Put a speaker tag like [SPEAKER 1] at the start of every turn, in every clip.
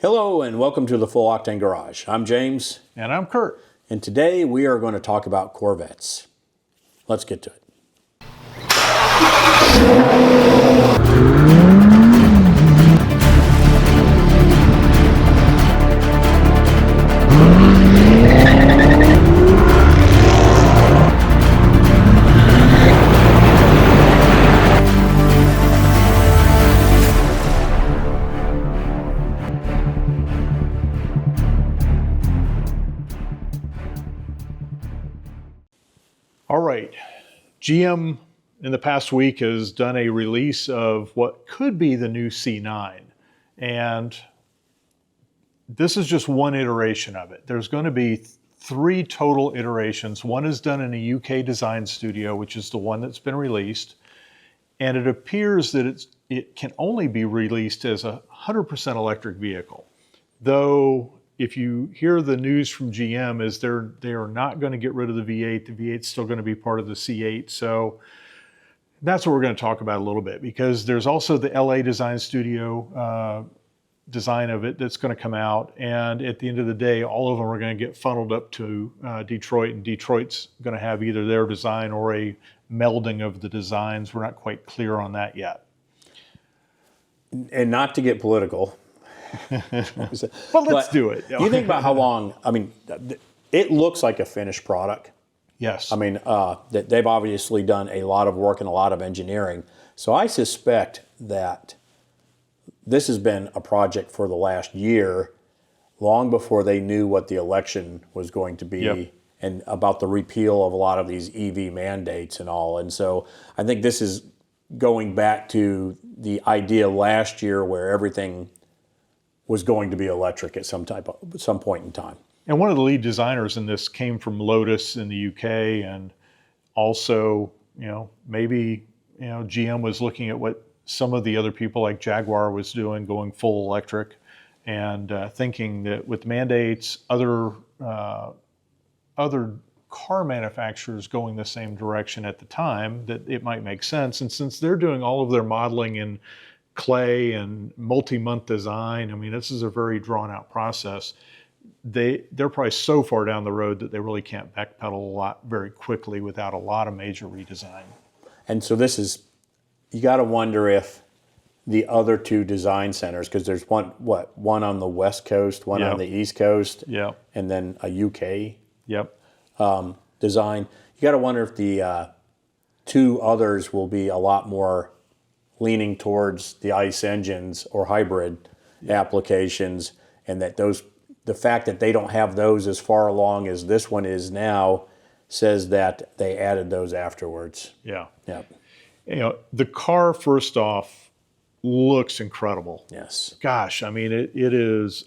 [SPEAKER 1] Hello and welcome to the Full Octane Garage. I'm James.
[SPEAKER 2] And I'm Curt.
[SPEAKER 1] And today we are going to talk about Corvettes. Let's get to it.
[SPEAKER 2] All right, GM in the past week has done a release of what could be the new C9. And this is just one iteration of it. There's going to be three total iterations. One is done in a UK design studio, which is the one that's been released. And it appears that it can only be released as a 100% electric vehicle. Though, if you hear the news from GM is they are not going to get rid of the V8. The V8 is still going to be part of the C8. So that's what we're going to talk about a little bit, because there's also the LA design studio design of it that's going to come out. And at the end of the day, all of them are going to get funneled up to Detroit, and Detroit's going to have either their design or a melding of the designs. We're not quite clear on that yet.
[SPEAKER 1] And not to get political,
[SPEAKER 2] but let's do it.
[SPEAKER 1] You think about how long, I mean, it looks like a finished product.
[SPEAKER 2] Yes.
[SPEAKER 1] I mean, they've obviously done a lot of work and a lot of engineering. So I suspect that this has been a project for the last year, long before they knew what the election was going to be.
[SPEAKER 2] Yep.
[SPEAKER 1] And about the repeal of a lot of these EV mandates and all. And so I think this is going back to the idea last year where everything was going to be electric at some point in time.
[SPEAKER 2] And one of the lead designers in this came from Lotus in the UK, and also, maybe, GM was looking at what some of the other people like Jaguar was doing, going full electric, and thinking that with mandates, other car manufacturers going the same direction at the time, that it might make sense. And since they're doing all of their modeling in clay and multi-month design, I mean, this is a very drawn-out process. They're probably so far down the road that they really can't backpedal a lot very quickly without a lot of major redesign.
[SPEAKER 1] And so this is, you got to wonder if the other two design centers, because there's one on the West Coast, one on the East Coast, and then a UK design. You got to wonder if the two others will be a lot more leaning towards the ICE engines or hybrid applications, and that the fact that they don't have those as far along as this one is now says that they added those afterwards.
[SPEAKER 2] Yeah.
[SPEAKER 1] Yeah.
[SPEAKER 2] The car, first off, looks incredible.
[SPEAKER 1] Yes.
[SPEAKER 2] Gosh, I mean, it is.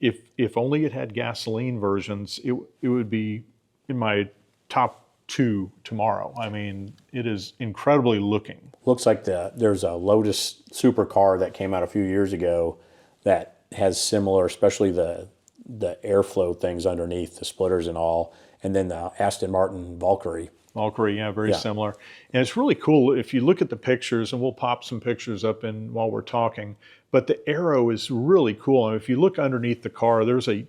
[SPEAKER 2] If only it had gasoline versions, it would be in my top 2 tomorrow. I mean, it is incredibly looking.
[SPEAKER 1] Looks like there's a Lotus supercar that came out a few years ago that has similar, especially the airflow things underneath, the splitters and all, and then the Aston Martin Valkyrie.
[SPEAKER 2] Yeah, very similar. And it's really cool if you look at the pictures, and we'll pop some pictures up while we're talking, but the aero is really cool. And if you look underneath the car, there's a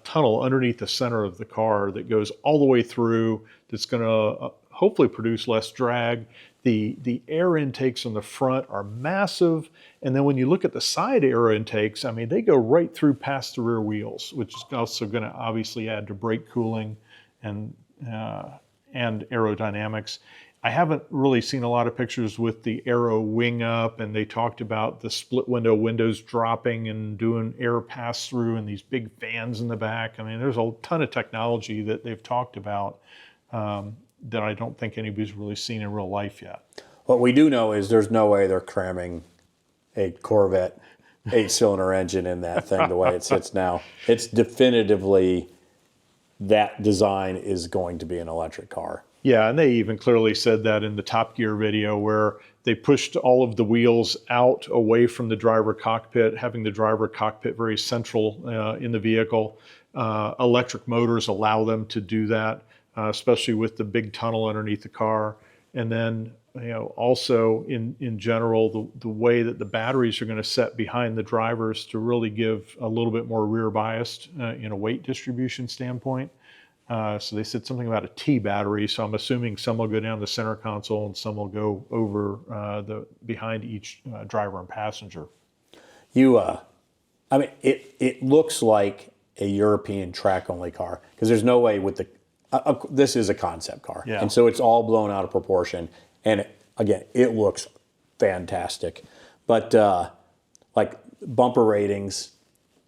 [SPEAKER 2] tunnel underneath the center of the car that goes all the way through, that's going to hopefully produce less drag. The air intakes on the front are massive. And then when you look at the side air intakes, I mean, they go right through past the rear wheels, which is also going to obviously add to brake cooling and aerodynamics. I haven't really seen a lot of pictures with the aero wing up, and they talked about the split window windows dropping and doing air pass through and these big fans in the back. I mean, there's a ton of technology that they've talked about that I don't think anybody's really seen in real life yet.
[SPEAKER 1] What we do know is there's no way they're cramming a Corvette 8-cylinder engine in that thing the way it sits now. It's definitively that design is going to be an electric car.
[SPEAKER 2] Yeah, and they even clearly said that in the Top Gear video, where they pushed all of the wheels out away from the driver cockpit, having the driver cockpit very central in the vehicle. Electric motors allow them to do that, especially with the big tunnel underneath the car. And then, also in general, the way that the batteries are going to set behind the drivers to really give a little bit more rear biased in a weight distribution standpoint. So they said something about a T battery. So I'm assuming some will go down the center console and some will go over behind each driver and passenger.
[SPEAKER 1] I mean, it looks like a European track-only car because there's no way with this is a concept car,
[SPEAKER 2] Yeah.
[SPEAKER 1] and so it's all blown out of proportion. And again, it looks fantastic, but like bumper ratings,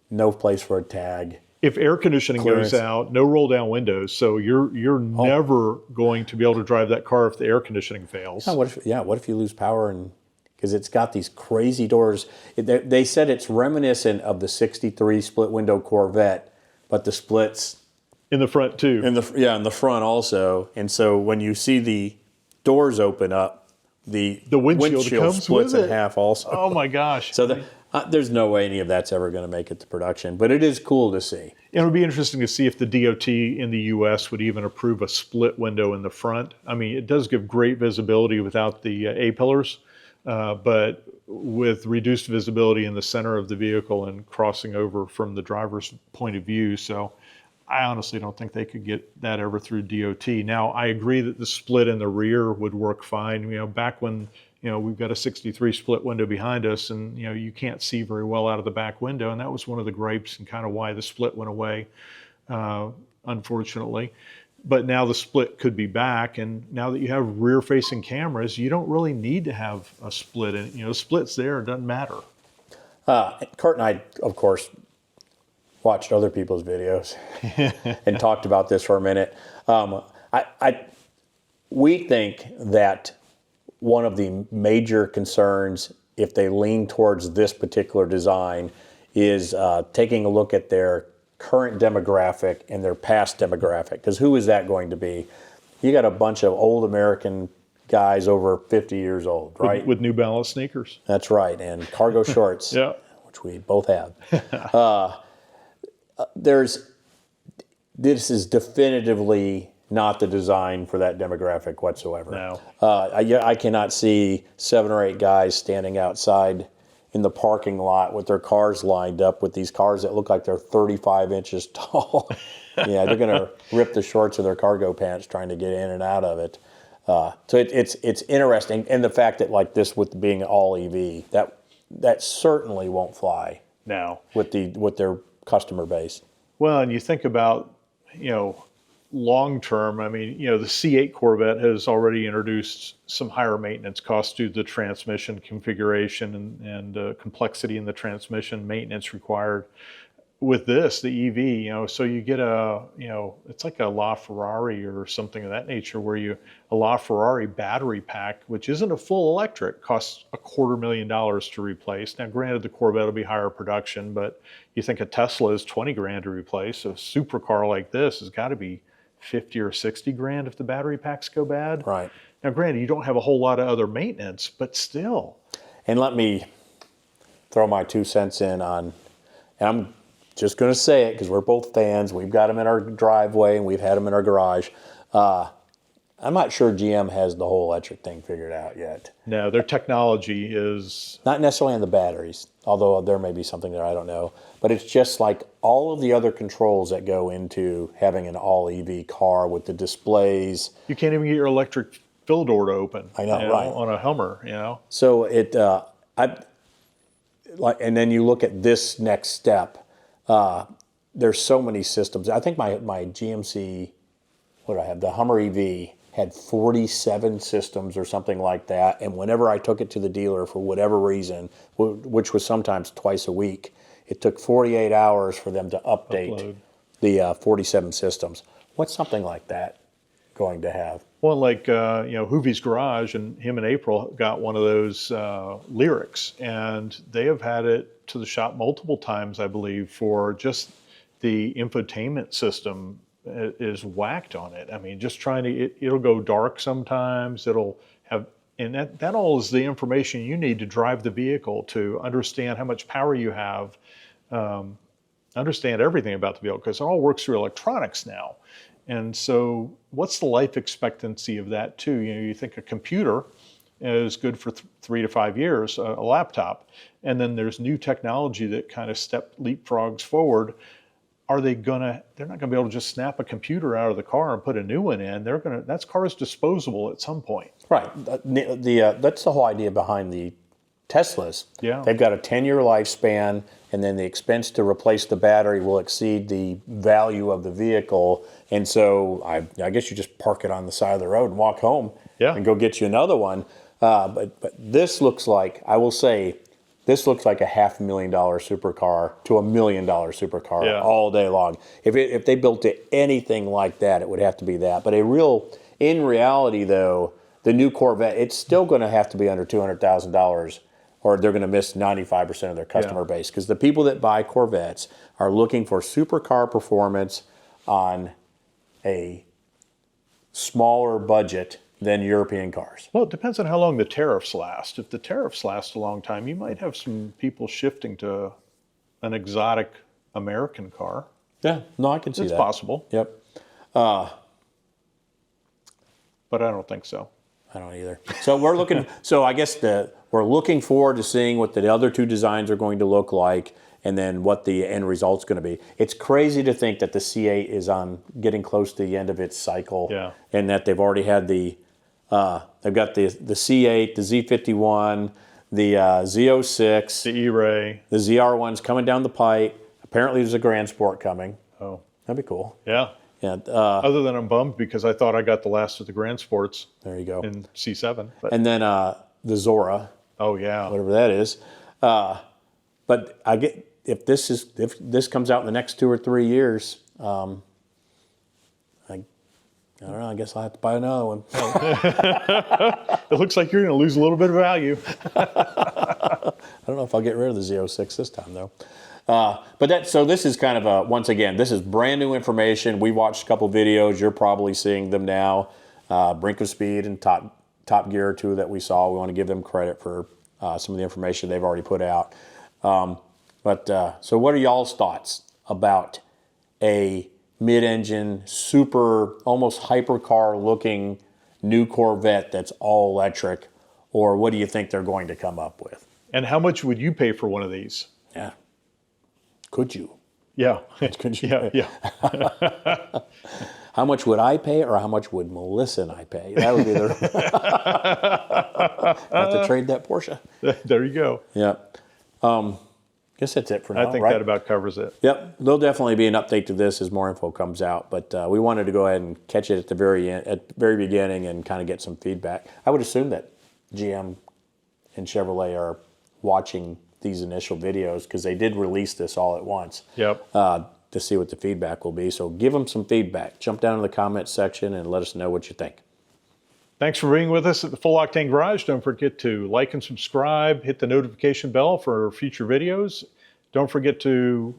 [SPEAKER 1] no place for a tag.
[SPEAKER 2] If air conditioning
[SPEAKER 1] Clearance.
[SPEAKER 2] goes out, no roll down windows, so you're never going to be able to drive that car if the air conditioning fails.
[SPEAKER 1] What if you lose power and because it's got these crazy doors? They said it's reminiscent of the '63 split window Corvette, but the splits
[SPEAKER 2] In the front too.
[SPEAKER 1] in the front also. And so when you see the doors open up, the
[SPEAKER 2] windshield comes
[SPEAKER 1] splits
[SPEAKER 2] with
[SPEAKER 1] in
[SPEAKER 2] it.
[SPEAKER 1] half also.
[SPEAKER 2] Oh my gosh.
[SPEAKER 1] So there's no way any of that's ever going to make it to production, but it is cool to see.
[SPEAKER 2] It would be interesting to see if the DOT in the U.S. would even approve a split window in the front. I mean, it does give great visibility without the A-pillars, but with reduced visibility in the center of the vehicle and crossing over from the driver's point of view. So I honestly don't think they could get that ever through DOT. Now, I agree that the split in the rear would work fine. Back when we've got a '63 split window behind us, and you can't see very well out of the back window, and that was one of the gripes and kind of why the split went away, unfortunately. But now the split could be back, and now that you have rear-facing cameras, you don't really need to have a split. And the split's there; it doesn't matter.
[SPEAKER 1] Curt and I, of course, watched other people's videos and talked about this for a minute. We think that one of the major concerns, if they lean towards this particular design, is taking a look at their current demographic and their past demographic. Because who is that going to be? You got a bunch of old American guys over 50 years old, right?
[SPEAKER 2] With New Balance sneakers.
[SPEAKER 1] That's right, and cargo shorts,
[SPEAKER 2] Yeah.
[SPEAKER 1] which we both have. This is definitively not the design for that demographic whatsoever.
[SPEAKER 2] No.
[SPEAKER 1] I cannot see 7 or 8 guys standing outside in the parking lot with their cars lined up with these cars that look like they're 35 inches tall. Yeah, they're going to rip the shorts of their cargo pants trying to get in and out of it. So it's interesting, and the fact that like this with being all EV, that certainly won't fly
[SPEAKER 2] Now,
[SPEAKER 1] with their customer base.
[SPEAKER 2] well, and you think about long term, I mean, the C8 Corvette has already introduced some higher maintenance costs due to the transmission configuration and complexity in the transmission maintenance required. With this, the EV, so you get it's like a LaFerrari or something of that nature, where a LaFerrari battery pack, which isn't a full electric, costs $250,000 to replace. Now, granted, the Corvette will be higher production, but you think a Tesla is $20,000 to replace. A supercar like this has got to be $50,000 or $60,000 if the battery packs go bad.
[SPEAKER 1] Right.
[SPEAKER 2] Now, granted, you don't have a whole lot of other maintenance, but still.
[SPEAKER 1] And let me throw my 2 cents in on, and I'm just going to say it because we're both fans. We've got them in our driveway and we've had them in our garage. I'm not sure GM has the whole electric thing figured out yet.
[SPEAKER 2] No, their technology is...
[SPEAKER 1] Not necessarily on the batteries, although there may be something there I don't know. But it's just like all of the other controls that go into having an all-EV car with the displays.
[SPEAKER 2] You can't even get your electric fill door to open.
[SPEAKER 1] I know, right.
[SPEAKER 2] On a Hummer,
[SPEAKER 1] So and then you look at this next step. There's so many systems. I think my GMC, what do I have? The Hummer EV had 47 systems or something like that. And whenever I took it to the dealer for whatever reason, which was sometimes twice a week, it took 48 hours for them to update the 47 systems. What's something like that going to have?
[SPEAKER 2] Well, like, Hoovie's Garage, and him and April got one of those Lyrics, and they have had it to the shop multiple times, I believe, for just the infotainment system is whacked on it. I mean, just trying to, it'll go dark sometimes, it'll have, and that all is the information you need to drive the vehicle, to understand how much power you have, understand everything about the vehicle, because it all works through electronics now. And so what's the life expectancy of that too? You think a computer is good for 3 to 5 years, a laptop, and then there's new technology that kind of leapfrogs forward. They're not gonna be able to just snap a computer out of the car and put a new one in. That car is disposable at some point.
[SPEAKER 1] Right. That's the whole idea behind the Teslas.
[SPEAKER 2] Yeah.
[SPEAKER 1] They've got a 10-year lifespan, and then the expense to replace the battery will exceed the value of the vehicle. And so I guess you just park it on the side of the road and walk home and go get you another one. But this looks like, I will say, this looks like a $500,000 supercar to $1 million supercar all day long. If they built it anything like that, it would have to be that. But in reality though, the new Corvette, it's still going to have to be under $200,000, or they're going to miss 95% of their customer base. Because the people that buy Corvettes are looking for supercar performance on a smaller budget than European cars.
[SPEAKER 2] Well, it depends on how long the tariffs last. If the tariffs last a long time, you might have some people shifting to an exotic American car.
[SPEAKER 1] Yeah, no, I can see that.
[SPEAKER 2] It's possible.
[SPEAKER 1] Yep.
[SPEAKER 2] But I don't think so.
[SPEAKER 1] I don't either. So we're looking. So I guess we're looking forward to seeing what the other two designs are going to look like, and then what the end result's going to be. It's crazy to think that the C8 is getting close to the end of its cycle, and that they've already had they've got the C8, the Z51, the Z06,
[SPEAKER 2] the E-Ray,
[SPEAKER 1] the ZR1's coming down the pipe. Apparently, there's a Grand Sport coming.
[SPEAKER 2] Oh,
[SPEAKER 1] that'd be cool.
[SPEAKER 2] Yeah.
[SPEAKER 1] Yeah.
[SPEAKER 2] Other than I'm bummed because I thought I got the last of the Grand Sports.
[SPEAKER 1] There you go.
[SPEAKER 2] In C7. But.
[SPEAKER 1] And then the Zora.
[SPEAKER 2] Oh yeah.
[SPEAKER 1] Whatever that is. But I get if this comes out in the next 2 or 3 years, I don't know. I guess I'll have to buy another one.
[SPEAKER 2] It looks like you're going to lose a little bit of value.
[SPEAKER 1] I don't know if I'll get rid of the Z06 this time though. So this is kind of once again, this is brand new information. We watched a couple videos. You're probably seeing them now. Brink of Speed and Top Gear 2 that we saw. We want to give them credit for some of the information they've already put out. So what are y'all's thoughts about a mid-engine, super, almost hypercar looking new Corvette that's all electric? Or what do you think they're going to come up with?
[SPEAKER 2] And how much would you pay for one of these?
[SPEAKER 1] Yeah. Could you?
[SPEAKER 2] Yeah.
[SPEAKER 1] Could you?
[SPEAKER 2] Yeah.
[SPEAKER 1] How much would I pay, or how much would Melissa and I pay? That would be the. Have to trade that Porsche.
[SPEAKER 2] There you go.
[SPEAKER 1] Yeah. Guess that's it for now.
[SPEAKER 2] I think
[SPEAKER 1] right?
[SPEAKER 2] that about covers it.
[SPEAKER 1] Yep. There'll definitely be an update to this as more info comes out, but we wanted to go ahead and catch it at the very end, at the very beginning, and kind of get some feedback. I would assume that GM and Chevrolet are watching these initial videos because they did release this all at once.
[SPEAKER 2] Yep.
[SPEAKER 1] To see what the feedback will be. So give them some feedback. Jump down in the comments section and let us know what you think.
[SPEAKER 2] Thanks for being with us at the Full Octane Garage. Don't forget to like and subscribe, hit the notification bell for future videos. Don't forget to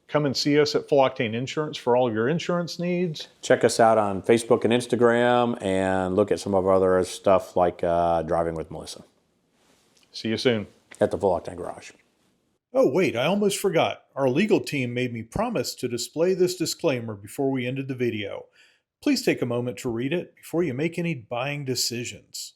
[SPEAKER 2] come and see us at Full Octane Insurance for all of your insurance needs.
[SPEAKER 1] Check us out on Facebook and Instagram, and look at some of our other stuff like Driving with Melissa.
[SPEAKER 2] See you soon.
[SPEAKER 1] At the Full Octane Garage.
[SPEAKER 2] Oh, wait, I almost forgot. Our legal team made me promise to display this disclaimer before we ended the video. Please take a moment to read it before you make any buying decisions.